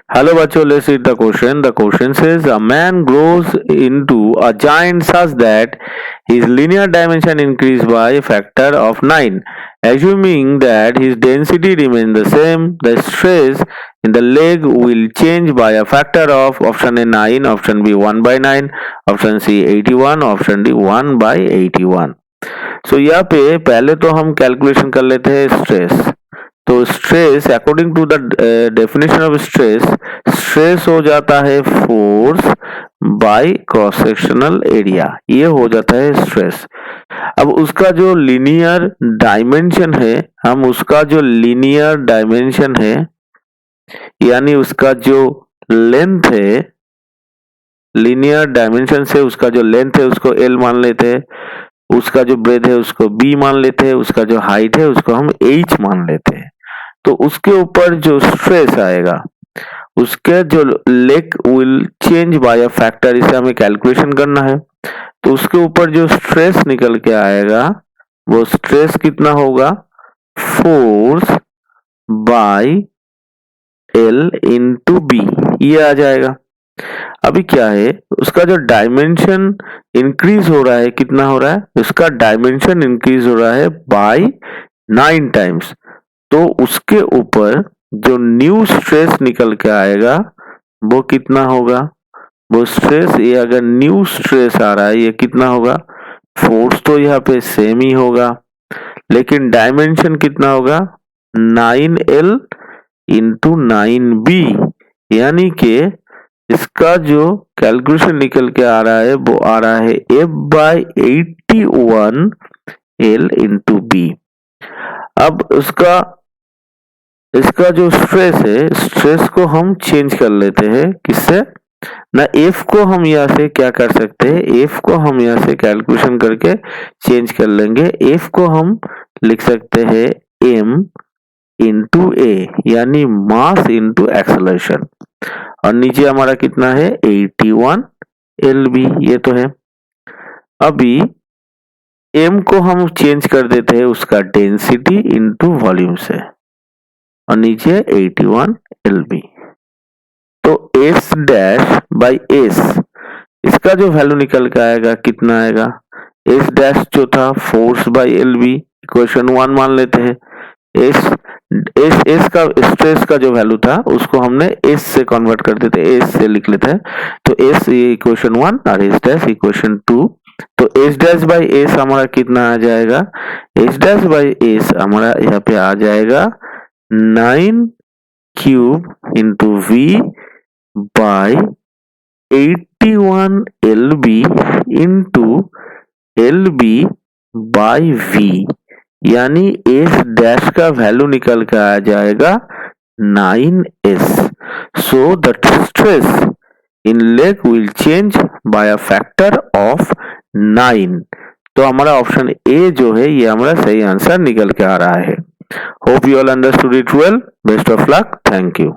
Hello बच्चों, let's read the question. The question says a man grows into a giant such that his linear dimension increase by a factor of 9. Assuming that his density remains the same, the stress in the leg will change by a factor of option A 9, option B 1 by 9, option C 81, option D 1 by 81. So यहाँ पे पहले तो हम calculation कर लेते हैं stress. तो stress according to the definition of stress, stress हो जाता है force by cross sectional area, ये हो जाता है स्ट्रेस। अब उसका जो लीनियर डायमेंशन है, हम उसका जो लीनियर डायमेंशन है यानी उसका जो लेंथ है, लीनियर डायमेंशन से उसका जो लेंथ है उसको L मान लेते हैं, उसका जो ब्रेथ है उसको B मान लेते हैं, उसका जो हाइट है उसको हम H मान लेते हैं। तो उसके ऊपर जो स्ट्रेस आएगा, उसके जो leg will change bye a factor, इसे हमें कैलकुलेशन करना है। तो उसके ऊपर जो स्ट्रेस निकल के आएगा वो स्ट्रेस कितना होगा, force by L into B, ये आ जाएगा। अभी क्या है, उसका जो डायमेंशन इंक्रीज हो रहा है, कितना हो रहा है, उसका डायमेंशन इंक्रीज हो रहा है बाय 9 टाइम्स। तो उसके ऊपर जो न्यू स्ट्रेस निकल के आएगा वो कितना होगा, वो स्ट्रेस, ये अगर न्यू स्ट्रेस आ रहा है ये कितना होगा, फोर्स तो यहाँ पे सेम ही होगा लेकिन डायमेंशन कितना होगा, 9L इंटू 9B, यानी कि इसका जो कैलकुलेशन निकल के आ रहा है वो आ रहा है F by 81 L into B. अब इसका जो स्ट्रेस है, स्ट्रेस को हम चेंज कर लेते हैं, किससे ना, F को हम यहाँ से क्या कर सकते हैं, F को हम यहाँ से कैलकुलेशन करके चेंज कर लेंगे। F को हम लिख सकते हैं M इंटू ए, यानी मास इंटू एक्सेलरेशन, और नीचे हमारा कितना है 81 LB, ये तो है। अभी M को हम चेंज कर देते हैं उसका डेंसिटी इंटू वॉल्यूम से, और नीचे 81 LB। तो S डैश बाई S, इसका जो वैल्यू निकल के आएगा कितना आएगा, S डैश जो था फोर्स बाई LB, इक्वेशन 1 मान लेते हैं। S का स्ट्रेस का जो वैल्यू था उसको हमने S से कन्वर्ट कर देते हैं, S से लिख लेते हैं। तो S ये इक्वेशन 1 और S डैश इक्वेशन 2। तो S डैश बाई S हमारा कितना आ जाएगा, S डैश बाई S हमारा यहाँ पे आ जाएगा 9 cube into V by 81 LB into LB by V, यानी S डैश का वैल्यू निकल कर आ जाएगा 9S। So the stress in leg will change bye a factor of 9। तो हमारा ऑप्शन ए जो है ये हमारा सही आंसर निकल के आ रहा है। Hope you all understood it well. Best of luck, thank you.